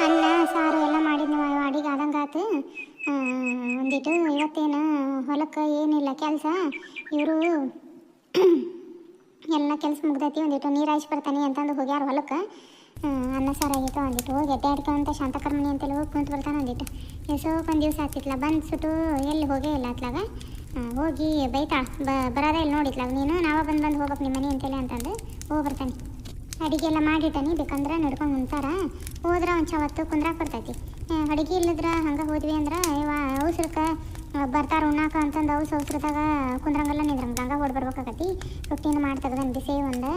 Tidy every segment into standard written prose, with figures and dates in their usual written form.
ಅನ್ನ ಸಾರು ಎಲ್ಲ ಮಾಡಿದ್ನವ ಅಡಿಗೆ ಆದಂಗಾತು. ಒಂದಿಟ್ಟು ಇವತ್ತೇನು ಹೊಲಕ್ಕೆ ಏನಿಲ್ಲ ಕೆಲಸ. ಇವರು ಎಲ್ಲ ಕೆಲಸ ಮುಗ್ದೈತಿ, ಒಂದಿಟ್ಟು ನೀರು ಹಾಯಿಸಿ ಬರ್ತಾನೆ ಅಂತಂದು ಹೋಗ್ಯಾರ ಹೊಲಕ್ಕೆ. ಅನ್ನ ಸಾರು ಆಗಿತ್ತು, ಒಂದಿಟ್ಟು ಹೋಗಿ ಅಡ್ಡಾಡ್ಕೊಂತ ಶಾಂತಕರ ಮನೆ ಅಂತೇಳಿ ಹೋಗಿ ಕುಂತು ಬರ್ತಾನೆ. ಒಂದಿಟ್ಟು ಎಸೋಕೊಂದು ದಿವಸ ಆಗ್ತಿತ್ಲ ಬಂದು ಸುಟ್ಟು ಎಲ್ಲಿ ಹೋಗೇ ಇಲ್ಲ ಅತ್ಲಾಗ. ಹೋಗಿ ಬೈತಾಳ ಬರೋದೇ ಇಲ್ಲಿ ನೋಡಿತ್ಲಾಗ, ನೀನು ನಾವ ಬಂದು ಹೋಗ್ಬೇಕು ನಿಮ್ಮ ಮನೆ ಅಂತೇಳಿ ಅಂತಂದು ಹೋಗಿ ಬರ್ತಾನೆ. ಅಡುಗೆ ಎಲ್ಲ ಮಾಡಿಟ್ಟಾನೆ, ಬೇಕಂದ್ರೆ ನಡ್ಕೊಂಡು ಉಣ್ತಾರ. ಹೋದ್ರೆ ಒಂದು ಚವತ್ತು ಕುಂದ್ರಾಕ್ ಬರ್ತೈತಿ. ಅಡುಗೆ ಇಲ್ಲದ್ರೆ ಹಂಗೆ ಹೋದ್ವಿ ಅಂದ್ರೆ ಇವ ಅವಸರಕ್ಕೆ ಬರ್ತಾರೆ ಉಣ್ಣಾಕ ಅಂತಂದು ಅವಸರದಾಗ ಕುಂದ್ರಂಗಲ್ಲ ನಿಂದ್ರಂಗ ಹಂಗೆ ಹೊಡ್ ಬರ್ಬೇಕಾಗತಿ. ರೊಟ್ಟಿನ ಮಾಡಿ ತೆಗ್ದನ್ ಬಿಸೇವು ಒಂದು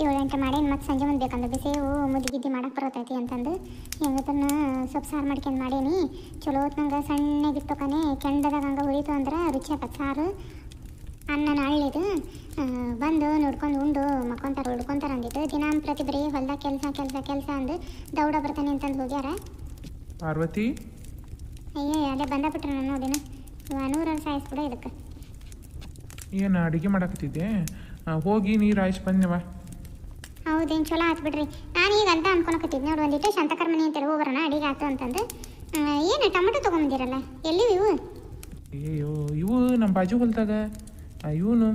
7-8 ಮಾಡೇನು, ಮತ್ತು ಸಂಜೆ ಮುಂದೆ ಬೇಕಂದ್ರೆ ಬಿಸೇವು ಮುದ್ದಿ ಮಾಡಕ್ಕೆ ಬರತೈತಿ ಅಂತಂದು ಹೆಂಗತನ ಸೊಪ್ಪು ಸಾರು ಮಾಡ್ಕೊಂಡು ಮಾಡೇನಿ. ಚಲೋ ಹೊತ್ನಂಗೆ ಸಣ್ಣಗಿತ್ತೊಕನೆ ಕೆಂಡದಾಗ ಹಂಗೆ ಹುರಿತು ಅಂದ್ರೆ ರುಚಿ ಆಗತ್ತೆ ಸಾರು. ಅನ್ನನ ಅಳ್ಳಿದು ಬಂದು ನೋಡ್ಕೊಂಡು ಉಂಡು ಮಕ್ಕೊಂತಾರೆ ಹುಡ್ಕೊಂತಾರೆ. ಅಂದಿಟ್ಟು ದಿನ ಪ್ರತಿ ಬರೀ ಹೊಲ್ದಾಗ ಕೆಲಸ ಅಂದು ದೌಡ ಬರ್ತಾನೆ ಅಂತಂದು ಹೋಗ್ಯಾರ. ಪಾರ್ವತಿ ಅಯ್ಯೋ ಅಲ್ಲೇ ಬಂದಬಿಟ್ರೆ ನಾನು ನೋಡಿನ ನೂರಲ್ಲಿ ಸಾಯಿಸ್ಬಿಡ ಇದಕ್ಕೆ. ಏನು ಅಡುಗೆ ಮಾಡಕತ್ತಿದ್ದೆ? ಹೋಗಿ ನೀರು ಹಾಯಿಸಿ ಬಂದೆವ. ಹೌದೇನು ಚಲೋ ಆಯ್ತು ಬಿಡ್ರಿ. ನಾನು ಈಗ ಅಂತ ಅನ್ಕೊಳಕತ್ತಿದ್ದೆ ನೋಡಿ, ಒಂದಿಟ್ಟು ಶಾಂತಕರ ಮನೆ ಅಂತೇಳಿ ಹೋಗ್ಬರೋಣ ಅಡಿಗೆ ಆಯ್ತು ಅಂತಂದು. ಏನು ಟೊಮೆಟೊ ತೊಗೊಂಬಂದಿರಲ್ಲ, ಎಲ್ಲಿ ಇವು? ಅಯ್ಯೋ ಇವು ನಮ್ಮ ಬಾಜು ಹೊಲ್ದಾಗ ಇವನು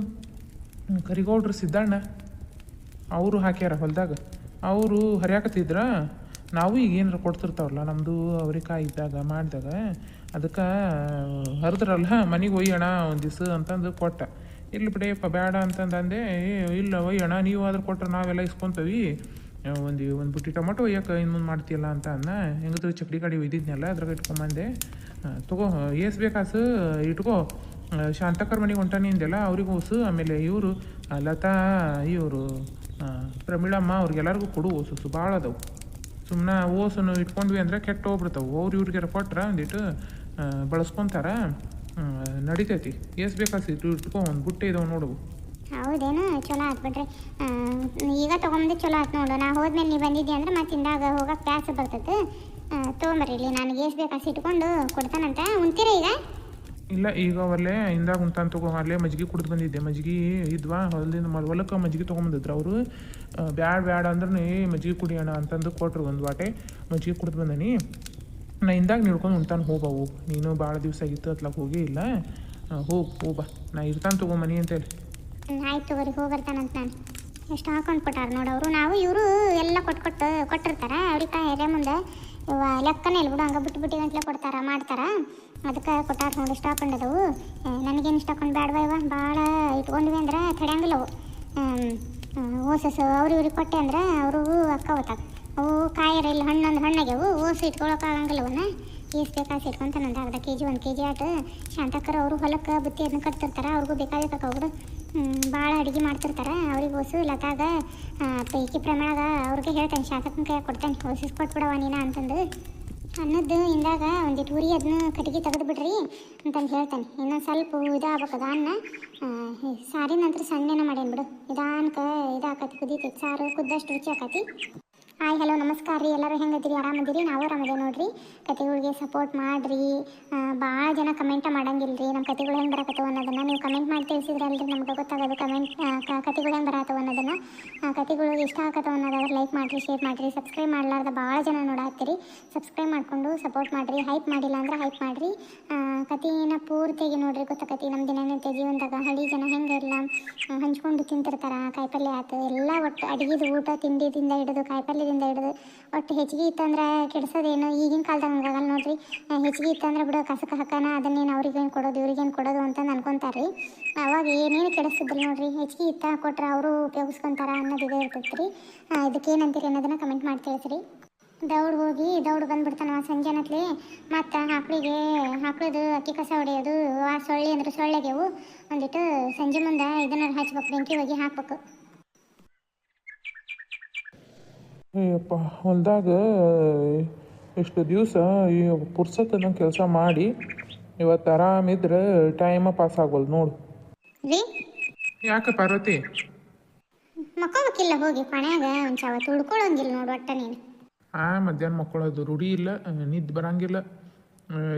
ಕರಿಗೌಡ್ರು ಸಿದ್ದಣ್ಣ ಅವರು ಹಾಕ್ಯಾರ ಹೊಲ್ದಾಗ. ಅವರು ಹರಿಯಾಕತ್ತಿದ್ರ, ನಾವು ಈಗ ಏನಾರ ಕೊಡ್ತಿರ್ತಾವಲ್ಲ ನಮ್ಮದು ಅವ್ರಿಕಾಯಿ ಇದ್ದಾಗ ಮಾಡಿದಾಗ ಅದಕ್ಕೆ ಹರಿದ್ರಲ್ಲ ಮನೆಗೆ ಒಯ್ಯೋಣ ಒಂದು ದಿವ್ಸ ಅಂತಂದು ಕೊಟ್ಟ. ಇಲ್ಲಿ ಬಿಡೇಪ್ಪ ಬೇಡ ಅಂತಂದೆ. ಇಲ್ಲ ಒಯ್ಯೋಣ, ನೀವು ಆದ್ರೆ ಕೊಟ್ರೆ ನಾವೆಲ್ಲ ಇಸ್ಕೊತೀವಿ, ಒಂದು ಬುಟ್ಟಿ ಟೊಮೊಟೊ ಒಯ್ಯಕ್ಕೆ ಇನ್ನು ಮಾಡ್ತೀಯಲ್ಲ ಅಂತ ಅನ್ನ. ಹೆಂಗದು ಚಕ್ಡಿ ಗಾಡಿ ಒಯ್ದಿದ್ನಲ್ಲ ಅದ್ರಾಗ ಇಟ್ಕೊಂಬಂದೆ. ತಗೋ ಏಸ್ ಬೇಕಾಸು ಇಟ್ಕೋ, ಶಾಂತಕರ್ ಮನೆಗೆ ಹೊಂಟಾನಿ ಅಂದೆಲ್ಲ ಅವ್ರಿಗೆ ಓಸು. ಆಮೇಲೆ ಇವರು ಲತಾ, ಇವರು ಪ್ರಮೀಳಮ್ಮ ಅವ್ರಿಗೆಲ್ಲರಿಗೂ ಕೊಡು ಓಸು ಭಾಳ ಅದಾವು. ಸುಮ್ಮನೆ ಓಸನ್ನು ಇಟ್ಕೊಂಡ್ವಿ ಅಂದ್ರೆ ಕೆಟ್ಟ ಹೋಗ್ಬಿಡ್ತಾವೆ. ಇವ್ರಿಗೆಲ್ಲ ಕೊಟ್ರೆ ಒಂದಿಟ್ಟು ಬಳಸ್ಕೊತಾರ, ನಡಿತೈತಿ. ಏಸ್ ಬೇಕಾಸಿ ಇಟ್ಕೊ, ಒಂದು ಬುಟ್ಟೆ ಇದಾವೆ ನೋಡು. ಹೌದೇನು ಚಲೋ ಆಯ್ತು ಬಿಡ್ರಿ. ಈಗ ತೊಗೊಂಬಂದು ಚಲೋ ಆಯ್ತು ನೋಡು. ನಾ ಹೋದ್ಮೇಲೆ ನೀವು ಬಂದಿದ್ದೆ ಅಂದ್ರೆ ಮತ್ತೆ ಇಂದಾಗ ಹೋಗಕ್ಕೆ ಪ್ಯಾಸ ಬರ್ತೈತೆ. ತೊಗೊಂಬರ್ರಿ, ಇಲ್ಲಿ ನನಗೆ ಎಷ್ಟು ಬೇಕಾಸಿ ಇಟ್ಕೊಂಡು ಕೊಡ್ತಾನಂತ. ಉಣ್ತೀರ ಈಗ? ಇಲ್ಲ ಈಗ ಅವಲ್ಲೇ ಇಂದಾಗ ಉಂಟಾನ್ ತಗೋ. ಅಲ್ಲೇ ಮಜ್ಜಿಗೆ ಕುಡಿದು ಬಂದಿದ್ದೆ. ಮಜ್ಜಿಗೆ ಇದ್ವಾ ಹೊಲದಿಂದ ಹೊಲಕ್ಕೆ ಮಜ್ಜಿಗೆ ತೊಗೊಂಬಂದಿದ್ರು ಅವರು. ಬ್ಯಾಡ ಅಂದ್ರೆ ಮಜ್ಜಿಗೆ ಕುಡಿಯೋಣ ಅಂತಂದು ಕೊಟ್ರು. ಒಂದು ವಾಟೆ ಮಜ್ಜಿಗೆ ಕುಡಿದು ಬಂದನಿ. ನಾ ಇಂದಾಗ ನಿಡ್ಕೊಂಡು ಉಣ್ತಾನೆ. ಹೋಗವು ನೀನು ಭಾಳ ದಿವಸ ಆಗಿತ್ತು ಅತ್ಲಾಗ ಹೋಗೇ ಇಲ್ಲ. ಹೋಗ್ಬಾ, ನಾ ಇರ್ತಾನೆ ತಗೋ ಮನೆ ಅಂತೇಳಿ. ಆಯ್ತು ತಗೋರಿ, ಹೋಗಿ ಬರ್ತಾನಂತ. ನಾನು ಎಷ್ಟು ಹಾಕೊಂಡು ಕೊಟ್ಟಾರ ನೋಡವರು. ನಾವು ಇವರು ಎಲ್ಲ ಕೊಟ್ಟಿರ್ತಾರೆ ಅವ್ರಿಗೆ ಎರೆ ಮುಂದೆ ಲೆಕ್ಕನೇ ಇಲ್ಲ ಬಿಡು, ಹಂಗೆ ಬಿಟ್ಟು ಗಂಟ್ಲೆ ಕೊಡ್ತಾರ ಮಾಡ್ತಾರ. ಅದಕ್ಕೆ ಕೊಟ್ಟಾರ ನೋಡಿ. ಇಷ್ಟ ಹಾಕೊಂಡದವು. ನನಗೇನು ಇಷ್ಟ ಹಾಕೊಂಡು ಬೇಡವಾ ಇವ, ಭಾಳ ಇಟ್ಕೊಂಡ್ವಿ ಅಂದ್ರೆ ತಡೆಯಂಗಿಲ್ಲ ಅವು. ಓಸಸ್ ಇವ್ರಿಗೆ ಕೊಟ್ಟೆ ಅಂದ್ರೆ ಅವರು ಅಕ್ಕ ಹೋತಾಗ ಅವು ಕಾಯರ ಇಲ್ಲ, ಹಣ್ಣಾಗ್ಯವು. ಓಸು ಇಟ್ಕೊಳಕ್ಕಾಗಂಗಿಲ್ಲ ಅವನ್ನ. ಏಸ್ ಬೇಕಾಸಿ ಇಟ್ಕೊಂತ ನಂದು ಅರ್ಧ ಕೆಜಿ 1 ಕೆಜಿ ಆಟು. ಶಾಂತಕರ ಅವರು ಹೊಲಕ್ಕೆ ಬುತ್ತಿ ಅದನ್ನ ಕಟ್ತಿರ್ತಾರೆ, ಅವ್ರಿಗೂ ಬೇಕಾಗಬೇಕು. ಭಾಳ ಅಡುಗೆ ಮಾಡ್ತಿರ್ತಾರೆ. ಅವ್ರಿಗೆ ಓಸು ಲತಾಗ ಪೈಕಿ ಪ್ರಮಾಣಗ ಅವ್ರಿಗೆ ಹೇಳ್ತಾನೆ, ಶಾಂತಕನ ಕೈ ಕೊಡ್ತಾನೆ, ಓಸಿಸ್ ಕೊಟ್ಬಿಡವ ನೀನು ಅಂತಂದು. ಅನ್ನದ್ದು ಇಂದಾಗ ಒಂದಿಟ್ಟು ಉರಿ ಅದನ್ನ ಕಟ್ಟಿಗೆ ತೆಗೆದು ಬಿಡ್ರಿ ಅಂತಂದು ಹೇಳ್ತಾನೆ. ಇನ್ನೊಂದು ಸ್ವಲ್ಪ ಇದಾಗಬೇಕದ ಅನ್ನ. ಸಾರಿನ ನಂತರ ಸಣ್ಣನ ಮಾಡೇನು ಬಿಡು, ನಿಧಾನಕ್ಕೆ ಇದಾಕತಿ ಕುದೀತೈತಿ ಸಾರು. ಕುದ್ದಷ್ಟು ರುಚಿ ಆಕತಿ. ಹಾಯ್ ಹಲೋ ನಮಸ್ಕಾರ ರೀ, ಎಲ್ಲರೂ ಹೆಂಗದಿರಿ? ಆರಾಮದಿರಿ? ನಾವು ಆರಾಮದೇ ನೋಡ್ರಿ. ಕತೆಗಳಿಗೆ ಸಪೋರ್ಟ್ ಮಾಡಿರಿ. ಭಾಳ ಜನ ಕಮೆಂಟ ಮಾಡಂಗಿಲ್ಲ ರೀ ನಮ್ಮ ಕತೆಗಳು ಹೆಂಗೆ ಬರಕತ್ತವ ಅನ್ನೋದನ್ನು. ನೀವು ಕಮೆಂಟ್ ಮಾಡಿ ತಿಳಿಸಿದ್ರಲ್ರಿ ನಮ್ಗೆ ಗೊತ್ತಾಗೋದು ಕತೆಗಳು ಹೆಂಗೆ ಬರತ್ತವ ಅನ್ನೋದನ್ನು. ಕತೆಗಳು ಇಷ್ಟ ಆಗತ್ತವ ಅನ್ನೋದಾದ್ರೆ ಲೈಕ್ ಮಾಡಿರಿ, ಶೇರ್ ಮಾಡಿರಿ. ಸಬ್ಸ್ಕ್ರೈಬ್ ಮಾಡಲಾರ್ದ ಭಾಳ ಜನ ನೋಡಾತ್ತೀರಿ. ಸಬ್ಸ್ಕ್ರೈಬ್ ಮಾಡಿಕೊಂಡು ಸಪೋರ್ಟ್ ಮಾಡಿರಿ. ಹೈಪ್ ಮಾಡಿಲ್ಲ ಅಂದ್ರೆ ಹೈಪ್ ಮಾಡಿರಿ. ಕತೆನ ಪೂರ್ತಿಯಾಗಿ ನೋಡ್ರಿ, ಗೊತ್ತಾಕತಿ ನಮ್ಮ ದಿನನಿತ್ಯ ಜೀವನದಾಗ ಹಳ್ಳಿ ಜನ ಹೆಂಗೆಲ್ಲ ಹಂಚ್ಕೊಂಡು ತಿಂತಿರ್ತಾರೆ. ಕಾಯಿಪಲ್ಯ ಆಯ್ತು ಎಲ್ಲ, ಒಟ್ಟು ಅಡುಗೆದು ಊಟ ತಿಂಡಿದಿಂದ ಹಿಡಿದು ಕಾಯಿಪಲ್ಯದಿಂದ ಹಿಡಿದು ಒಟ್ಟು ಹೆಚ್ಚಿಗೆ ಇತ್ತಂದ್ರೆ ಕೆಡಿಸೋದೇನು. ಈಗಿನ ಕಾಲದಾಗ ಹಂಗಾಗಲ್ಲ ನೋಡ್ರಿ. ಹೆಚ್ಚಿಗೆ ಇತ್ತಂದ್ರೆ ಬಿಡೋ ಕಸಕ್ಕೆ ಹಾಕೋಣ, ಅದನ್ನೇನು ಅವ್ರಿಗೇನು ಕೊಡೋದು ಇವ್ರಿಗೇನು ಕೊಡೋದು ಅಂತಂದು ಅನ್ಕೊತಾರೆ ರೀ. ಅವಾಗ ಏನೇನು ಕೆಡಿಸ್ತಿದ್ರು ನೋಡ್ರಿ. ಹೆಚ್ಚಿಗೆ ಇತ್ತ ಕೊಟ್ರೆ ಅವರು ಉಪಯೋಗಿಸ್ಕೊತಾರ ಅನ್ನೋದು ಇದೇ ಇರ್ತೈತೆ ರೀ. ಇದಕ್ಕೇನಂತೀರಿ ಅನ್ನೋದನ್ನು ಕಮೆಂಟ್ ಮಾಡಿ ತಿಳಿಸ್ರಿ. ದೌಡ್ ಬಂದ್ಬಿಡ್ತಾನ ಸಂಜೆನತ್ಲಿ. ಮತ್ತು ಹಾಕ್ಳಿದು ಅಕ್ಕಿ ಕಸ ಹೊಡೆಯೋದು, ಆ ಸೊಳ್ಳೆ ಅಂದ್ರೆ ಸೊಳ್ಳೆಗೆವು ಒಂದಿಟ್ಟು ಸಂಜೆ ಮುಂದೆ ಇದನ್ನ ಹಚ್ಬೇಕು, ಬೆಂಕಿ ಹೋಗಿ ಹಾಕ್ಬೇಕು. ಅಯ್ಯಪ್ಪ ಹೊಲ್ದಾಗ ಎಷ್ಟು ದಿವಸ ಈ ಪುರ್ಸತ್ತನ್ನ ಕೆಲಸ ಮಾಡಿ ಇವತ್ತು ಆರಾಮಿದ್ರೆ ಟೈಮ ಪಾಸ್ ಆಗೋದು ನೋಡು. ಯಾಕೆ ಪಾರ್ವತಿ? ಮಕ್ಕೋಬೇಕಿಲ್ಲ ಹೋಗಿ ಪಣ್ಯಾಗ ಒಂದು ಚಾವ ತುಳ್ಕೊಳ್ಳೋಂಗಿಲ್ಲ ನೋಡು ಒಟ್ಟ ನೀನು. ಮಧ್ಯಾಹ್ನ ಮಕ್ಕಳದು ರೂಢಿ ಇಲ್ಲ, ನಿದ್ದು ಬರಂಗಿಲ್ಲ.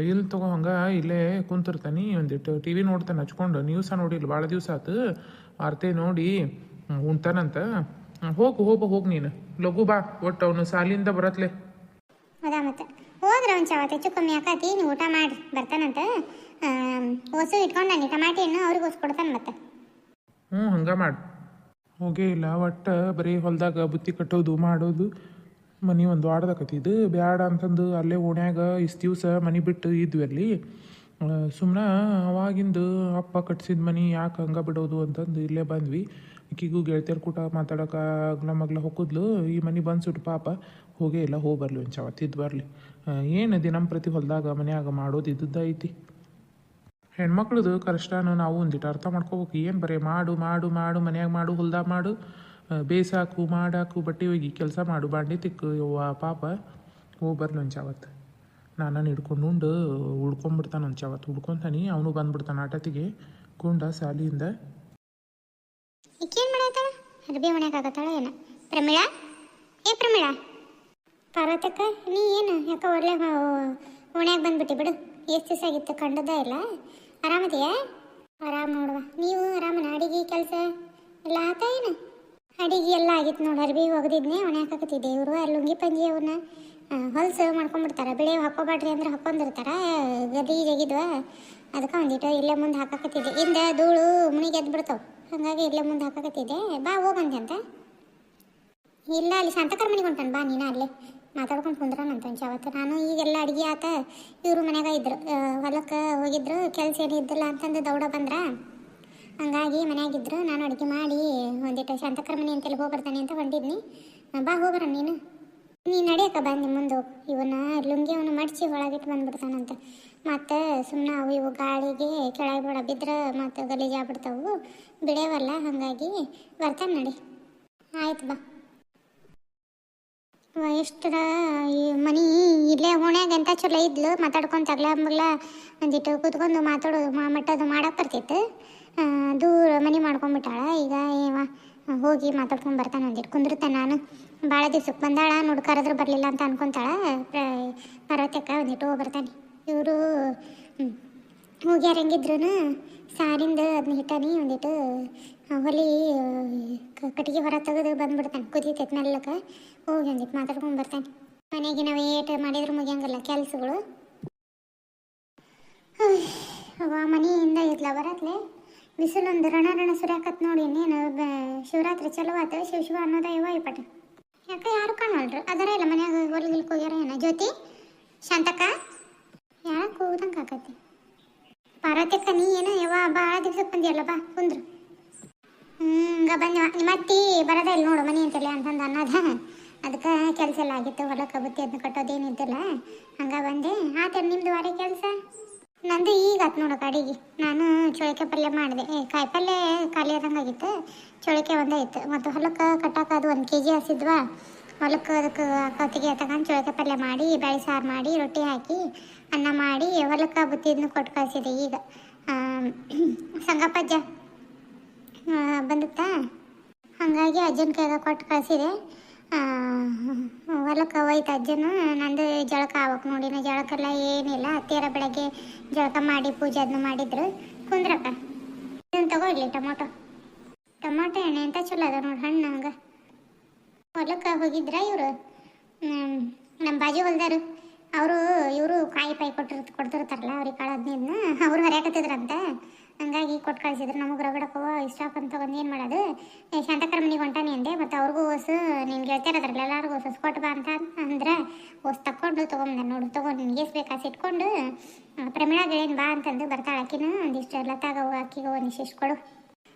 ಇಲ್ಲಿ ತಗೋ ಹಂಗೆ ಇಲ್ಲೇ ಕುಂತಿರ್ತಾನೆ, ಒಂದಿಟ್ಟು ಟಿ ವಿ ನೋಡ್ತಾನೆ ಹಚ್ಕೊಂಡು. ನ್ಯೂಸ ನೋಡಿಲ್ಲ ಭಾಳ ದಿವಸ ಆಯ್ತು. ವಾರ್ತೆ ನೋಡಿ ಉಣ್ತಾನಂತ. ಹೋಗು ನೀನು ಲಘು ಬಾ, ಒಟ್ಟು ಅವನು ಸಾಲಿಂದ ಬರತ್ಲೆ. ಅದಾ ಮತ್ತೆ ಹೋದ್ರೆ ಒಂದು ಚಾವತ್ತು ಹೆಚ್ಚು ಕಮ್ಮಿ ಆಕತಿ ನೀವು ಊಟ ಮಾಡಿ ಬರ್ತಾನಂತ. ಹೊಸು ಇಟ್ಕೊಂಡು ನಾನು ಟಮಾಟಿ ಹಣ್ಣು ಅವ್ರಿಗೆ ಹೊಸ ಕೊಡ್ತಾನೆ ಮತ್ತೆ. ಹ್ಞೂ ಹಂಗೆ ಮಾಡಿ. ಹೋಗೇ ಇಲ್ಲ ಒಟ್ಟು ಬರೀ ಹೊಲದಾಗ ಬುತ್ತಿ ಕಟ್ಟೋದು ಮಾಡೋದು. ಮನೆ ಒಂದು ವಾಡ್ದಾಕತ್ತಿದ್ದು ಬ್ಯಾಡ ಅಂತಂದು ಅಲ್ಲೇ ಓಣ್ಯಾಗ ಇಷ್ಟು ದಿವಸ ಮನೆ ಬಿಟ್ಟು ಇದ್ವಿ ಅಲ್ಲಿ. ಸುಮ್ಮನೆ ಅವಾಗಿಂದು ಅಪ್ಪ ಕಟ್ಸಿದ ಮನೆ ಯಾಕೆ ಹಂಗೆ ಬಿಡೋದು ಅಂತಂದು ಇಲ್ಲೇ ಬಂದ್ವಿ. ಆಕಿಗೂ ಗೆಳತಿಯರ ಕೂಟ ಮಾತಾಡೋಕೆ ಅಗ್ಲ ಮಗ್ಲ ಹೊಕ್ಕಿದ್ಲು. ಈ ಮನೆ ಬಂದ್ಸುಟ್ಟು ಪಾಪ ಹೋಗೇ ಇಲ್ಲ. ಹೋಗಿ ಬರಲಿ ಒಂದು ಚಾವತ್ತಿದ್ದು ಬರಲಿ. ಏನು ದಿನಂಪ್ರತಿ ಹೊಲದಾಗ ಮನ್ಯಾಗ ಮಾಡೋದು ಇದ್ದದ್ದು ಐತಿ. ಹೆಣ್ಮಕ್ಳದು ಕಷ್ಟನ ನಾವು ಒಂದಿಟ್ಟು ಅರ್ಥ ಮಾಡ್ಕೋಬೇಕು. ಏನು ಬರೀ ಮಾಡು ಮಾಡು ಮಾಡು ಮನ್ಯಾಗ ಮಾಡು ಹೊಲ್ದಾಗ ಮಾಡು ಬೇಸಾಕು ಮಾಡಾಕು ಬಟ್ಟೆ ಒಗಿ ಕೆಲಸ ಮಾಡು ಬಾಂಡೆ ತಿಕ್ಕು ಯವ್ವ ಪಾಪ. ಹೋಗಿ ಬರ್ಲಿ ಒಂದು ಚಾವತ್ತು. ನಾನು ಹಿಡ್ಕೊಂಡು ಉಂಡು ಉಳ್ಕೊಂಬಿಡ್ತಾನೆ ಒಂದು ಚಾವತ್ತು. ಉಳ್ಕೊತಾನೆ ಅವನು ಬಂದ್ಬಿಡ್ತಾನೆ ಆಟತಿಗೆ ಗುಂಡ ಸಾಲಿಯಿಂದ. ಈಕೇನು ಮಾಡಾಯ್ತಾಳ ಅರ್ಬಿ ಮನ್ಯಾಗ ಆಗತ್ತಾಳ ಏನು? ಪ್ರಮೀಳಾ, ಏ ಪ್ರಮೀಳಾ. ಪಾರ್ವತಕ್ಕ ನೀ ಏನು ಯಾಕೆ ಒಳ್ಳೆ ಓಣ್ಯಾಗ ಬಂದ್ಬಿಟ್ಟು ಬಿಡು. ಎಷ್ಟು ದಿವಸ ಆಗಿತ್ತು ಕಂಡದ್ದೇ ಇಲ್ಲ. ಆರಾಮದೆಯಾ? ಆರಾಮ್ ನೋಡುವ. ನೀವು ಆರಾಮನ? ಅಡಿಗೆ ಕೆಲಸ ಎಲ್ಲ ಆತ ಏನು? ಅಡಿಗೆ ಎಲ್ಲ ಆಗಿತ್ತು ನೋಡಿ. ಅರ್ಬಿ ಒಗದಿದ್ನೆ ಒಣೆ ಹಾಕತ್ತಿದ್ದೆ. ಇವರು ಲುಂಗಿ ಪಂಜಿ ಅವನ್ನ ಹೊಲಸು ಮಾಡ್ಕೊಂಡ್ಬಿಡ್ತಾರೆ. ಬೆಳೆ ಹಾಕೋಬೇಡ್ರಿ ಅಂದ್ರೆ ಹಾಕೊಂಡಿರ್ತಾರೆ. ಗದಿ ಜಗಿದ್ವ ಅದಕ್ಕೆ ಒಂದಿಟ್ಟು ಇಲ್ಲೇ ಮುಂದೆ ಹಾಕಕತ್ತಿದ್ದೆ. ಹಿಂದೆ ಧೂಳು ಮುಣಿಗೆ ಎದ್ದು ಬಿಡ್ತಾವೆ. ಹಾಗಾಗಿ ಇಲ್ಲೇ ಮುಂದೆ ಹಾಕಕತ್ತಿದ್ದೆ. ಬಾ ಹೋಗಂತೆ ಅಂತ. ಇಲ್ಲ ಅಲ್ಲಿ ಶಾಂತಕರ ಮನೆಗೆ ಹೊಂಟಾನೆ. ಬಾ ನೀನು ಅಲ್ಲೇ ಮಾತಾಡ್ಕೊಂಡು ಕುಂದ್ರಾನಂತ ಒಂದು ಚಾವತ್ತು. ನಾನು ಈಗೆಲ್ಲ ಅಡುಗೆ ಆತ. ಇವರು ಮನ್ಯಾಗ ಇದ್ರು, ಹೊಲಕ್ಕೆ ಹೋಗಿದ್ರು. ಕೆಲಸ ಏನು ಇದ್ದಿಲ್ಲ ಅಂತಂದು ದೌಡ ಬಂದ್ರ. ಹಂಗಾಗಿ ಮನ್ಯಾಗಿದ್ರು. ನಾನು ಅಡುಗೆ ಮಾಡಿ ಒಂದಿಟ್ಟು ಶಾಂತಕರ ಮನೆ ಅಂತೇಳಿ ಹೋಗ್ಬರ್ತಾನೆ ಅಂತ ಹೊಂಟಿದ್ನಿ. ಬಾ ಹೋಗ್ಬರ ನೀನು. ನೀನು ನಡೆಯಕ್ಕ ಬಂದು ಮುಂದೆ ಹೋಗಿ. ಇವನ್ನ ಲುಂಗಿ ಅವನು ಮಡಚಿ ಒಳಗಿಟ್ಟು ಬಂದ್ಬಿಡ್ತಾನಂತ. ಮತ್ತು ಸುಮ್ಮನೆ ಅವು ಇವು ಗಾಳಿಗೆ ಕೆಳಗೆ ಬಿಡ ಬಿದ್ರೆ ಮತ್ತು ಗಲೀಜು ಆಗ್ಬಿಡ್ತಾವು, ಬಿಡೇವಲ್ಲ. ಹಾಗಾಗಿ ಬರ್ತಾನೆ ನಡಿ. ಆಯ್ತು ಬಾ. ಎಷ್ಟರ ಈ ಮನೆ ಇಲ್ಲೇ ಓಣ್ಯಾಗ ಅಂತ ಚಲೋ ಇದ್ಲು. ಮಾತಾಡ್ಕೊಂಡು ತಗ್ಲ ಮಗ್ಲ ಒಂದಿಟ್ಟು ಕೂತ್ಕೊಂಡು ಮಾತಾಡೋದು ಮಟ್ಟದು ಮಾಡಕ್ಕೆ ಬರ್ತಿತ್ತು. ದೂರ ಮನೆ ಮಾಡ್ಕೊಂಡ್ಬಿಟ್ಟಾಳ. ಈಗ ಹೋಗಿ ಮಾತಾಡ್ಕೊಂಡು ಬರ್ತಾನೆ. ಒಂದಿಟ್ಟು ಕುಂದಿರ್ತಾನೆ. ನಾನು ಭಾಳ ದಿವ್ಸಕ್ಕೆ ಬಂದಾಳ ನೋಡಿ ಕರೆದ್ರೆ ಬರಲಿಲ್ಲ ಅಂತ ಅನ್ಕೊತಾಳ. ಪಾರ್ವತಕ್ಕ ಒಂದಿಟ್ಟು ಹೋಗಿ ಬರ್ತಾನೆ. ಇವರು ಹೋಗ್ಯಾರ. ಹೆಂಗಿದ್ರು ಸಾರಿಂದ ಅದನ್ನ ಹಿಟ್ಟಾನಿ. ಒಂದಿಟ್ಟು ಹೊಲಿ ಕಟ್ಟಿಗೆ ಹೊರ ತೆಗೆದು ಬಂದ್ಬಿಡ್ತಾನೆ. ಕುದೀತೈತೆ ಮೆಲ್ಲಕ್ಕೆ. ಹೋಗಿ ಒಂದಿಟ್ಟು ಮಾತಾಡ್ಕೊಂಡು ಬರ್ತಾನೆ. ಮನೆಗೆ ನಾವು ಏಟ್ ಮಾಡಿದ್ರು ಮುಗಿಯಂಗಿಲ್ಲ ಕೆಲಸಗಳು. ಮನೆಯಿಂದ ಇದ್ಲ ಬರತ್ಲೆ ಬಿಸಿಲೊಂದು ರಣ ಸುರ್ಯಾಕತ್ ನೋಡಿ. ಇನ್ನೇನು ಶಿವರಾತ್ರಿ ಚಲೋ ಆತ. ಶಿವ ಅನ್ನೋದ ಇವ ಇಪ್ಪಟ. ಯಾಕೆ ಯಾರು ಕಾಣಲ್ರು? ಅದರ ಇಲ್ಲ ಮನ್ಯಾಗ ಹೊಲಿಗಿಲ್ಕ ಹೋಗ್ಯಾರ ಏನ? ಜ್ಯೋತಿ, ಶಾಂತಕ್ಕ ಯಾಕೆ ಕೂದಂಗೆ ಆಕತಿ? ಪಾರ್ವತಕ್ಕ ನೀ ಏನು ಭಾಳ ದಿವ್ಸಕ್ಕೆ ಬಂದಿಯಲ್ಲ. ಬಾ ಕುಂದ್ರು. ಬಂದ ನಿಮ್ಮ ಅತ್ತಿ ಬರೋದೇ ಇಲ್ಲ ನೋಡು ಮನೆ ಅಂತೇಳಿ ಅಂತಂದು ಅನ್ನೋದ. ಅದಕ್ಕೆ ಕೆಲಸ ಎಲ್ಲ ಆಗಿತ್ತು. ಹೊಲಕ್ಕೆ ಬುತ್ತಿ ಅದನ್ನ ಕಟ್ಟೋದೇನಿದ್ದಿಲ್ಲ. ಹಂಗೆ ಬಂದೆ. ಆತ ನಿಮ್ದು ವಾರ ಕೆಲಸ? ನಂದು ಈಗ ಆತು ನೋಡಕ್ಕೆ ಅಡಿಗೆ. ನಾನು ಚೋಳಿಕೆ ಪಲ್ಯ ಮಾಡಿದೆ. ಕಾಯಿ ಪಲ್ಯ ಖಾಲಿ ಆದಂಗಾಗಿತ್ತು. ಚೋಳಿಕೆ ಒಂದೇ ಇತ್ತು. ಮತ್ತು ಹೊಲಕ್ಕೆ ಕಟ್ಟಕ್ಕೆ ಅದು 1 kg ಹಸಿದ್ವಾ. ಹೊಲಕ್ಕೆ ಅದಕ್ಕೆ ಕತ್ತಿಗೆ ತಗೊಂಡು ಚೋಳಿಕೆ ಪಲ್ಯ ಮಾಡಿ ಬೇಳೆ ಸಾರು ಮಾಡಿ ರೊಟ್ಟಿ ಹಾಕಿ ಅನ್ನ ಮಾಡಿ ಹೊಲಕ್ಕೆ ಬುತ್ತಿದ್ನ ಕೊಟ್ಟು ಕಳಿಸಿದೆ. ಈಗ ಸಂಗಪ್ಪಜ್ಜ ಬಂದುತ್ತಾ, ಹಾಗಾಗಿ ಅಜ್ಜನ ಕೈಗೆ ಕೊಟ್ಟು ಕಳಿಸಿದೆ. ಹೊಲಕ್ಕೆ ಹೋಯ್ತು ಅಜ್ಜನು. ನಂದು ಜಳಕ ಆಗ್ಬೇಕು ನೋಡಿನ. ಜಳಕೆಲ್ಲ ಏನಿಲ್ಲ. ಅತ್ತಿಯರ ಬೆಳಗ್ಗೆ ಜಳಕ ಮಾಡಿ ಪೂಜೆ ಅದನ್ನು ಮಾಡಿದ್ರು. ಕುಂದ್ರಕ್ಕ ಇದನ್ನು ತಗೊಳ್ಳಿ. ಟೊಮೊಟೊ ಎಣ್ಣೆ ಅಂತ ಚಲೋ ಅದ ನೋಡಿ. ಹಣ್ಣು ಹಂಗೆ ಹೊಲಕ್ಕೆ ಹೋಗಿದ್ರ ಇವರು ನಮ್ಮ ಬಾಜು ಹೊಲ್ದಾರು. ಇವರು ಕಾಯಿ ಪಾಯಿ ಕೊಡ್ತಿರ್ತಾರಲ್ಲ ಅವ್ರಿಗೆ ಕಾಳು 15 ಅವ್ರು ಹರಿಯಾಕತ್ತಿದ್ರಂತ. ಹಂಗಾಗಿ ಕೊಟ್ಟು ಕಳಿಸಿದ್ರು. ನಮಗೆ ರಗಡಕ್ಕವ ಇಷ್ಟಕ್ಕಂತ ಒಂದು ಏನು ಮಾಡೋದು. ಶಾಂತಕರ ಮನೆಗೆ ಹೊಂಟಾನೆ ಅಂದೆ. ಮತ್ತು ಅವ್ರಿಗೂ ಹೊಸ ನೀನು ಗೆಳ್ತಿರೋದ್ರಲ್ಲ ಎಲ್ಲರಿಗೂ ಹೊಸ ಕೊಟ್ಟು ಬಾ ಅಂತ ಅಂದ್ರೆ ಹೊಸ ತಗೊಂಡು ತೊಗೊಂಬಂದೆ ನೋಡು. ತೊಗೊಂಡು ನಿನ್ಗೆ ಎಷ್ಟು ಬೇಕಾಸಿ ಇಟ್ಕೊಂಡು ಪ್ರಮೀಳಾ ಗೆಳೇನು ಬಾ ಅಂತಂದು ಬರ್ತಾಳೆ. ಅಕ್ಕಿನ ಒಂದಿಷ್ಟು ಎಲ್ಲ ತಗೋ ಅಕ್ಕಿಗೆ ಒಂದಿಷ್ಟು ಕೊಡು.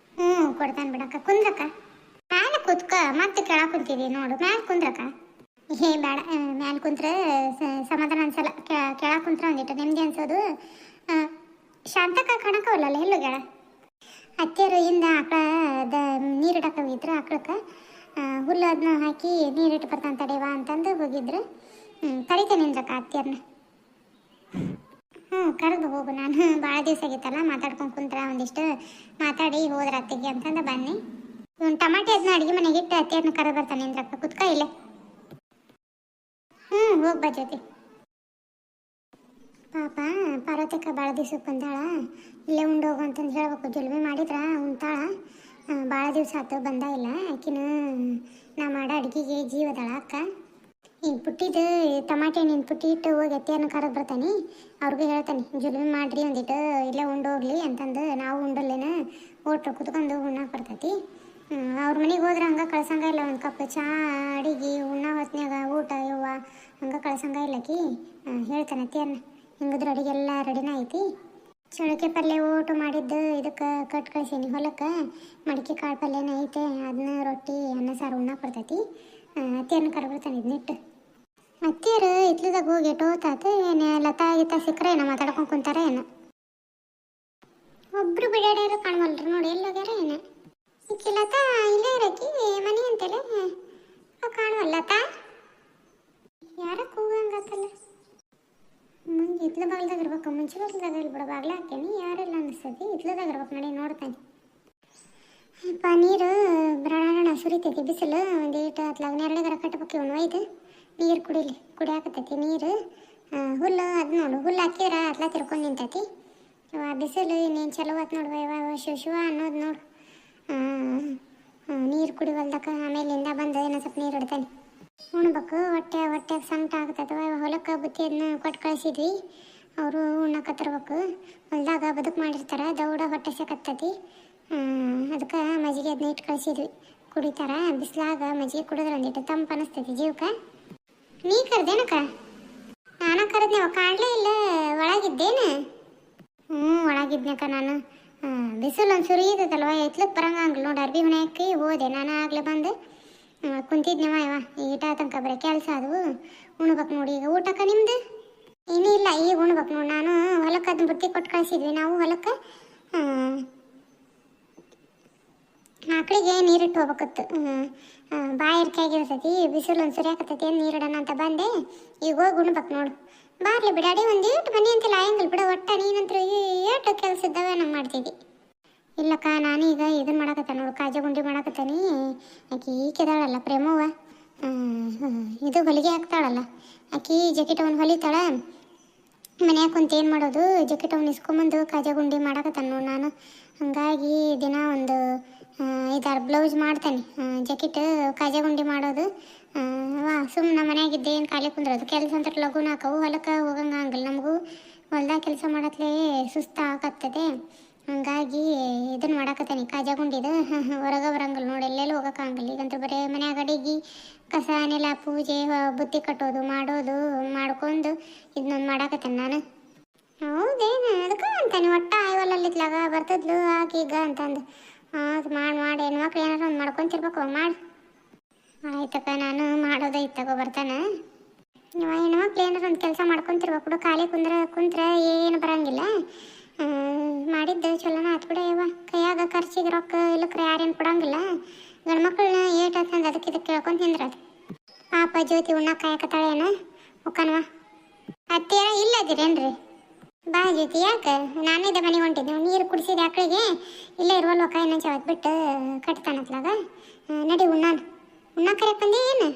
ಕೊಡ್ತಾನೆ ಬಿಡಕ್ಕ. ಕುಂದ್ರಕ್ಕ ಮ್ಯಾಲೆ ಕೂತ್ಕ. ಮತ್ತೆ ಕೆಳಗೆ ಕುಂತೀವಿ ನೋಡು. ಮ್ಯಾಲೆ ಕುಂದ್ರಕ್ಕ. ಬೇಡ, ಮ್ಯಾಲೆ ಕುಂತ್ರೆ ಸಮಾಧಾನ ಅನ್ಸಲ್ಲ. ಕೆಳಗೆ ಕುಂತ್ರೆ ಒಂದಿಟ್ಟು ನೆಮ್ಮದಿ ಅನ್ಸೋದು. ಶಾಂತಕ್ಕ ಕಾಣಕವಲ್ಲ ಎಲ್ಲೋಗ್ಯಾಳ? ಅತ್ತೆಯರು ಹಿಂದೆ ಆಕಳದ ನೀರಿಡಕ್ಕೆ ಹೋಗಿದ್ರು. ಆಕಳಕ್ಕೆ ಹುಲ್ಲು ಅದನ್ನ ಹಾಕಿ ನೀರಿಟ್ಟು ಬರ್ತಾನೆ ತಡೆವಾ ಅಂತಂದು ಹೋಗಿದ್ರು. ಕರಿತೇನೆ ನಿಂದ್ರಕ್ಕ ಅತ್ತೆಯರ್ನ. ಕರೆದು ಹೋಗು. ನಾನು ಭಾಳ ದಿವಸ ಆಗಿತ್ತಲ್ಲ ಮಾತಾಡ್ಕೊಂಡು ಕುಂತ್ರ ಒಂದಿಷ್ಟು ಮಾತಾಡಿ ಹೋದ್ರ ಅತ್ತಿಗೆ ಅಂತಂದು ಬನ್ನಿ. ಇವನು ಟಮಾಟೆ ಅದನ್ನ ಅಡುಗೆ ಮನೆಗೆ ಇಟ್ಟು ಅತ್ತೆಯರ್ನ ಕರೆದು ಬರ್ತಾನೆ ನಿಂದ್ರಕ್ಕ. ಕುತ್ಕ ಇಲ್ಲೇ. ಹೋಗ್ಬಾ ಜ್ಯೋತಿ. ಪಾಪ ಪಾರ್ವತಕ್ಕ ಭಾಳ ದಿವ್ಸಕ್ಕೆ ಬಂದಾಳ. ಇಲ್ಲೇ ಉಂಡೋಗು ಅಂತಂದು ಹೇಳ್ಬೇಕು. ಜಲ್ಬಿ ಮಾಡಿದ್ರ ಉಣ್ತಾಳ. ಭಾಳ ದಿವಸ ಆತು ಬಂದ ಇಲ್ಲ. ಆಕಿನ ನಾ ಮಾಡೋ ಅಡುಗೆಗೆ ಜೀವದಾಳ ಅಕ್ಕ. ಈಗ ಪುಟ್ಟಿದ್ದು ಟಮಾಟೆ ಹಣ್ಣಿನ ಪುಟ್ಟಿ ಇಟ್ಟು ಹೋಗಿ ಅತ್ತಿಯನ್ನು ಕರೆದು ಬರ್ತಾನೆ. ಅವ್ರಿಗೂ ಹೇಳ್ತಾನೆ ಜುಲ್ಮಿ ಮಾಡ್ರಿ ಒಂದಿಟ್ಟು ಇಲ್ಲೇ ಉಂಡೋಗ್ಲಿ ಅಂತಂದು. ನಾವು ಉಂಡಲ್ಲೇನ ಓಟ್ರು ಕುತ್ಕೊಂಡು ಉಣ್ಣಾಕ ಬರ್ತೈತಿ. ಅವ್ರ ಮನೆಗೆ ಹೋದ್ರೆ ಹಂಗೆ ಕಳ್ಸಂಗ ಇಲ್ಲ. ಒಂದು ಕಪ್ ಚಾ ಅಡಿಗೆ ಉಣ್ಣಾ ಹೊತ್ನ್ಯಾಗ ಊಟ ಯವ್ವ ಹಂಗೆ ಕಳ್ಸಂಗ ಇಲ್ಲಕಿ. ಹೇಳ್ತಾನೆ ಅತ್ತಿಯನ್ನ ಹಿಂಗಿದ್ರೆ ಅಡಿಗೆ ಎಲ್ಲ ರೆಡಿನ ಐತಿ. ಚಳಕೆ ಪಲ್ಯ ಓಟು ಮಾಡಿದ್ದು ಇದಕ್ಕೆ ಕಟ್ ಕಳ್ಸೀನಿ ಹೊಲಕ್ಕೆ. ಮಡಿಕೆ ಕಾಳು ಪಲ್ಯನ ಐತೆ, ಅದನ್ನ ರೊಟ್ಟಿ ಅನ್ನ ಸಾರು ಉಣ್ಣಾಕ ಬರ್ತೈತಿ. ಅತ್ತಿಯನ್ನ ಕರ್ಬಿಡ್ತಾನೆ ಇದನ್ನಿಟ್ಟು. ಅತ್ತಿಯರು ಇತ್ಲದಾಗ ಹೋಗಿ ಎಟ್ಟೋತಾತ. ಏನು ಲತಾ ಗೀತಾ ಸಿಕ್ಕರೆ ಏನೋ ಮಾತಾಡ್ಕೊಂಡು ಕುಂತಾರ ಏನೋ. ಒಬ್ರು ಬಿಡಾಡ್ಯಾರು ಕಾಣವಲ್ರಿ ನೋಡಿ, ಎಲ್ಲೋಗ್ಯಾರ ಏನ. ಈಕಿ ಲತಾ ಇಲ್ಲೇ ಇರಕಿ ಮನೆ ಅಂತೇಳಿ ಕಾಣವಲ್ಲ. ಲತಾ ಯಾರ ಕೂಗಂಗತ್ತಲ್ಲ. ಮುಂದೆ ಇತ್ಲ ಬಾಗ್ಲದಾಗ ಇರ್ಬೇಕು. ಮುಂಚೆ ಬಾಗ್ಲದಾಗ ಇಲ್ಲಿ ಬಿಡ ಬಾಗ್ಲ ಹಾಕ್ತೇನೆ, ಯಾರೆಲ್ಲ ಅನಿಸ್ತೈತಿ. ಇತ್ಲದಾಗ ಇರ್ಬೇಕು ನೋಡಿ, ನೋಡ್ತಾನೆ. ನೀರು ಬ್ರಣ ಸುರಿತೈತಿ ಬಿಸಿಲು. ಒಂದೀಟು ಅತ್ಲಾಗ ನೆರಳಿಗರ ಕಟ್ಟಬೇಕು. ಇವನು ಒಯ್ದು ನೀರು ಕುಡಿಯಾಕತ್ತೈತಿ ನೀರು. ಹುಲ್ಲು ಅದು ನೋಡು, ಹುಲ್ಲು ಹಾಕಿದ್ರೆ ಅತ್ಲ ತಿರ್ಕೊಂಡು ನಿಂತೈತಿ. ಬಿಸಿಲು ಇನ್ನೇನು ಚಲೋ ಆತು ನೋಡುವ. ಇವ ಶಿವ ಅನ್ನೋದು ನೋಡು. ನೀರು ಕುಡಿವಲ್ದಕ್ಕೆ ಆಮೇಲಿಂದ ಬಂದು ಏನೋ ಸ್ವಲ್ಪ ನೀರು ಇಡ್ತಾನೆ. ಉಣ್ಬೇಕು. ಹೊಟ್ಟೆಗೆ ಸಂಕಟ ಆಗ್ತೈತವ. ಹೊಲಕ್ಕೆ ಬುತ್ತಿ ಅದನ್ನ ಕೊಟ್ಟು ಕಳಿಸಿದ್ವಿ. ಅವರು ಉಣ್ಣಕತ್ತಿರ್ಬೇಕು. ಹೊಲ್ದಾಗ ಬದುಕು ಮಾಡಿರ್ತಾರೆ. ದೌಡ ಹೊಟ್ಟೆ ಸೆಕತ್ತೈತಿ. ಅದಕ್ಕೆ ಮಜ್ಜಿಗೆ ಅದನ್ನ ಇಟ್ಟು ಕಳಿಸಿದ್ವಿ. ಕುಡಿತಾರ ಬಿಸಿಲಾಗ. ಮಜ್ಜಿಗೆ ಕುಡಿದ್ರೆ ಒಂದಿಟ್ಟು ತಂಪು ಅನಿಸ್ತೈತಿ ಜೀವಕ್ಕೆ. ನೀ ಕರ್ದೇನಕ್ಕ? ನಾನು ಕರೆದ್ನೇವ, ಕಾಣಲೇ ಇಲ್ಲ. ಒಳಗಿದ್ದೇನು? ಒಳಗಿದ್ನಕ್ಕ ನಾನು. ಬಿಸಿಲು ಒಂದು ಸುರಿಯುತ್ತಲ್ವ, ಎತ್ಲಕ್ಕೆ ಬರಂಗಿಲ್ಲ ನೋಡಿ. ಅರ್ಬಿ ಹುಣಿ ಹೋದೆ ನಾನು. ಆಗಲೇ ಬಂದು ಕುಂತಿದ್ನೇವ. ಇವ ಈಟ ತನಕ ಬರೀ ಕೆಲಸ ಅದು. ಉಣ್ಬೇಕು ನೋಡಿ ಈಗ. ಊಟಕ್ಕೆ ನಿಮ್ದು ಏನೂ ಇಲ್ಲ, ಈಗ ಉಣ್ಬೇಕು ನೋಡಿ. ನಾನು ಹೊಲಕ್ಕೆ ಅದನ್ನ ಬುತ್ತಿ ಕೊಟ್ಟು ಕಳಿಸಿದ್ವಿ. ನಾವು ಹೊಲಕ್ಕೆ ಆಕಳಿಗೆ ನೀರಿಟ್ಟು ಹೋಗ್ಬೇಕತ್ತು. ಬಾಯರ್ಕೆ ಆಗಿರ್ತೈತಿ. ಬಿಸಿಲು ಒಂದು ಸುರಿಯಾಕತ್ತೈತಿ. ಏನು ನೀರಿಡೋಣ ಅಂತ ಬಂದೆ. ಈಗ ಹೋಗಿ ಉಣ್ಬೇಕು ನೋಡು. ಬಾರ್ಲಿ ಬಿಡಾಡಿ ಒಂದೇಟು ಬನ್ನಿ ಅಂತಿಲ್ಲ ಆಯಂಗಿಲ್ಲ ಬಿಡ. ಒಟ್ಟ ನೀನಂತೂ ಏಟು ಕೆಲಸ ಇದ್ದಾವೆ ನಂಗೆ ಮಾಡ್ತಿದ್ದಿ. ಇಲ್ಲಕ್ಕ ನಾನೀಗ ಇದನ್ನು ಮಾಡಾಕತ್ತ ನೋಡು, ಕಾಜಾ ಗುಂಡಿ ಮಾಡಾಕತ್ತಾನಿ. ಆಕಿ ಈಕೆದಾಳಲ್ಲ ಪ್ರೇಮವ್ವ, ಇದು ಹೊಲಿಗೆ ಹಾಕ್ತಾಳಲ್ಲ ಆಕಿ. ಜಾಕೆಟ್ ಅವನು ಹೊಲಿತಾಳ. ಮನ್ಯಾಗ ಕುಂತು ಏನು ಮಾಡೋದು, ಜಾಕೆಟ್ ಅವ್ನು ಇಸ್ಕೊಂಬಂದು ಕಾಜಾ ಗುಂಡಿ ಮಾಡಾಕತ್ತಾನ ನೋಡಿ ನಾನು. ಹಾಗಾಗಿ ದಿನ ಒಂದು 5-6 ಬ್ಲೌಸ್ ಮಾಡ್ತಾನೆ. ಜಾಕೆಟ್ ಕಾಜಾ ಗುಂಡಿ ಮಾಡೋದು. ಸುಮ್ಮನೆ ಮನ್ಯಾಗಿದ್ದೆ ಏನು ಖಾಲಿ ಕುಂದ್ರೋದು. ಕೆಲಸ ಅಂತ ಲಘುನ ಹಾಕವು. ಹೊಲಕ್ಕೆ ಹೋಗಂಗೆ ಹಂಗಿಲ್ಲ ನಮಗೂ. ಹೊಲ್ದಾಗ ಕೆಲಸ ಮಾಡತ್ಲೇ ಸುಸ್ತು ಆಗತ್ತದೆ. ಹಂಗಾಗಿ ಇದನ್ನು ಮಾಡಾಕತ್ತಾನೆ ಕಾಜಾ ಗುಂಡಿದು. ಹೊರಗೆ ಬರಂಗಿಲ್ಲ ನೋಡಿ, ಎಲ್ಲೆಲ್ಲೂ ಹೋಗೋಕ್ಕಾಗಲ್ಲ. ಈಗಂತೂ ಬರೀ ಮನ್ಯಾಗ ಅಡಿಗೆ ಕಸ ನೆಲ ಪೂಜೆ ಬುತ್ತಿ ಕಟ್ಟೋದು ಮಾಡೋದು ಮಾಡ್ಕೊಂಡು ಇದನ್ನೊಂದು ಮಾಡಾಕತ್ತೇನೆ ನಾನು. ಹೌದೇನು? ಅದಕ್ಕೆ ಅಂತಾನೆ ಒಟ್ಟ ಆಯ್ವಲ್ಲಲ್ಲಿತ್ಲಾಗ ಬರ್ತದ್ಲು ಆಗೀಗ ಅಂತಂದು. ಅದು ಮಾಡಿ ಹೆಣ್ಮಕ್ಳು ಏನಾರು ಒಂದು ಮಾಡ್ಕೊತಿರ್ಬೇಕು. ಮಾಡಿ ಆಯ್ತಕ್ಕ, ನಾನು ಮಾಡೋದೈತೆ ತಗೋ ಬರ್ತಾನೆ. ಹೆಣ್ಮಕ್ಳು ಏನಾರು ಒಂದು ಕೆಲಸ ಮಾಡ್ಕೊತಿರ್ಬೇಕು ಬಿಡು. ಖಾಲಿ ಕುಂತ್ರೆ ಏನು ಬರಂಗಿಲ್ಲ. ಮಾಡಿದ್ದು ಚಲೋನ ಆತು ಬಿಡ. ಯವ್ವ ಕೈಯಾಗ ಖರ್ಚಿಗೆ ರೊಕ್ಕ ಇಲ್ಲಕ್ರೆ ಯಾರೇನು ಕೊಡಂಗಿಲ್ಲ. ಗಂಡ್ಮಕ್ಳನ್ನ ಏಟಂದು ಅದಕ್ಕೆ ಇದಕ್ಕೆ ಕೇಳ್ಕೊಂಡು ತಿಂದ್ರದು. ಪಾಪ ಜ್ಯೋತಿ ಉಣ್ಣಾಕ ಕಾಯಕತ್ತಾಳೇನ ಮುಖನ್ವ. ಅತ್ತಿಯರ ಇಲ್ಲದಿರೇನ್ರಿ? ಬಾ ಜ್ಯೋತಿ. ಯಾಕೆ? ನಾನಿದ್ದ ಮನೆ ಹೊಂಟಿದ್ದೆ. ನೀರು ಕುಡಿಸಿದ ಆಕಳಿಗೆ ಇಲ್ಲೇ ಇರುವಲ್ವಕ್ಕ. ಇನ್ನೊಂದು ಚವತ್ತು ಬಿಟ್ಟು ಕಟ್ತಾನತ್ಲಾಗ. ನಡಿ ಉಣ್ಣಾಕ ಕರೆಯಕ್ಕೆ ಬಂದಿ ಏನು?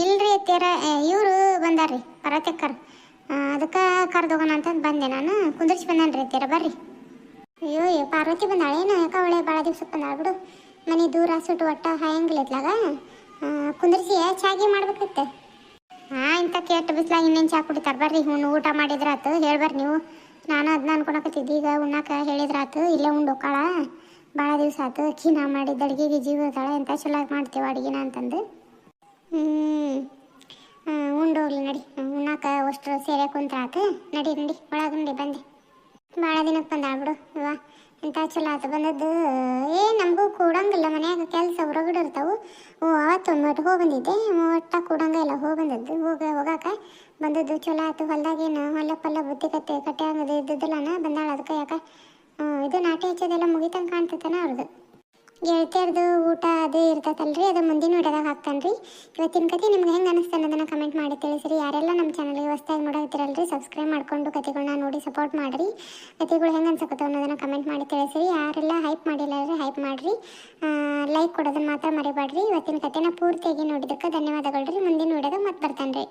ಇಲ್ರಿ ಅತ್ತಿಯರ, ಇವರು ಬಂದಾರ್ರಿ ಪರತೆಕ್ಕರ್. ಅದಕ್ಕೆ ಕರ್ದೋಗೋಣ ಅಂತಂದು ಬಂದೆ ನಾನು. ಕುಂದರ್ಸಿ ಬಂದಾನ್ರಿ ಅತ್ತಿಯರ. ಬರ್ರಿ. ಅಯ್ಯೋ ಪಾರ್ವತಿ ಬಂದಾಳೇನು? ಯಾಕೆ ಅವಳೆ ಭಾಳ ದಿವ್ಸಕ್ಕೆ ಬಂದಾಳ ಬಿಡು. ಮನೆ ದೂರ ಸುಟ್ಟು ಒಟ್ಟ ಹಾಯಂಗಿಲ್ಲ ಇತ್ಲಾಗ. ಕುಂದರ್ಸಿ ಚಾಗಿ ಮಾಡ್ಬೇಕಿತ್ತು. ಇಂಥ ಕೆಟ್ಟ ಬಿಸ್ಲಾಗ ಇನ್ನೇನು ಚಾ ಕುಡಿತಾರೆ. ಬರ್ರಿ ಊಟ ಮಾಡಿದ್ರಾತು. ಹೇಳ್ಬರ್ರಿ ನೀವು. ನಾನು ಅದನ್ನ ಅನ್ಕೊಳಕತ್ತಿದ್ದೆ. ಈಗ ಉಣ್ಣಾಕ ಹೇಳಿದ್ರಾತು. ಇಲ್ಲೇ ಉಂಡೋಕಾಳ. ಭಾಳ ದಿವಸ ಆತು. ನಾ ಮಾಡಿದ್ದ ಅಡುಗೆಗೆ ಜೀವದಾಳ. ಎಂಥ ಚಲೋ ಮಾಡ್ತೇವೆ ಅಡುಗೆನ ಅಂತಂದು. ಉಂಡೋಗ್ಲಿ ನಡಿ. ಉಣ್ಣಾಕ ಅಷ್ಟು ಸೇರೆ ಕುಂತ್ರಾತು. ನಡಿ ಒಳಗೆ ನಡಿ. ಬಂದೆ ಭಾಳ ದಿನಕ್ಕೆ ಬಂದಾಳ ಬಿಡು. ಇವ ಎಂಥ ಚಲೋ ಆತು ಬಂದದ್ದು. ನಮಗೂ ಕೂಡಂಗಿಲ್ಲ ಮನ್ಯಾಗ ಕೆಲಸ ಹೊರಗಡೆ ಇರ್ತಾವು. ಅವತ್ತು ಒಟ್ಟು ಹೋಗಿ ಬಂದಿದ್ದೆ. ಒಟ್ಟ ಕೂಡಂಗ ಇಲ್ಲ. ಹೋಗಾಕ ಬಂದದ್ದು ಚಲೋ ಆತು. ಹೊಲ್ದಾಗೇನು ಹೊಲ ಬುತ್ತಿ ಕಟ್ಟೆ ಹಂಗದು ಇದ್ದಿದ್ದಿಲ್ಲನ ಬಂದಾಳ. ಅದಕ್ಕೆ ಯಾಕೆ ಇದು ನಾಟಿ ಹಚ್ಚೋದೆಲ್ಲ ಮುಗಿತಂಗೆ ಕಾಣ್ತೈತನ ಅವ್ರದ್ದು. ಗೆಳತಿಯರ್ದು ಊಟ ಅದು ಇರ್ತೈತಲ್ರಿ, ಅದು ಮುಂದಿನ ವಿಡಿಯೋದಾಗ ಹಾಕ್ತಾನೆ. ಇವತ್ತಿನ ಕತೆ ನಿಮ್ಗೆ ಹೆಂಗೆ ಅನಿಸ್ತಾನೆ ಅದನ್ನು ಕಮೆಂಟ್ ಮಾಡಿ ತಿಳಿಸ್ರಿ. ಯಾರೆಲ್ಲ ನಮ್ಮ ಚಾನಲ್ಗೆ ಹೊಸ್ದಾಗಿ ನೋಡಾಕತ್ತೀರಲ್ರಿ, ಸಬ್ಸ್ಕ್ರೈಬ್ ಮಾಡ್ಕೊಂಡು ಕತೆಗಳನ್ನ ನೋಡಿ ಸಪೋರ್ಟ್ ಮಾಡಿರಿ. ಕತೆಗಳು ಹೆಂಗೆ ಅನ್ಸಕತ್ತವ ಅನ್ನೋದನ್ನು ಕಮೆಂಟ್ ಮಾಡಿ ತಿಳಿಸ್ರಿ. ಯಾರೆಲ್ಲ ಹೈಪ್ ಮಾಡಿಲ್ಲ ಅಂದರೆ ಹೈಪ್ ಮಾಡಿರಿ. ಲೈಕ್ ಕೊಡೋದನ್ನು ಮಾತ್ರ ಮರಿಬೇಡ್ರಿ. ಇವತ್ತಿನ ಕತೆನ ಪೂರ್ತಿಯಾಗಿ ನೋಡಿದ್ದಕ್ಕೆ ಧನ್ಯವಾದಗಳು ರೀ. ಮುಂದಿನ ವಿಡಿಯೋದಾಗ ಮತ್ತೆ ಬರ್ತಾನೆ ರೀ.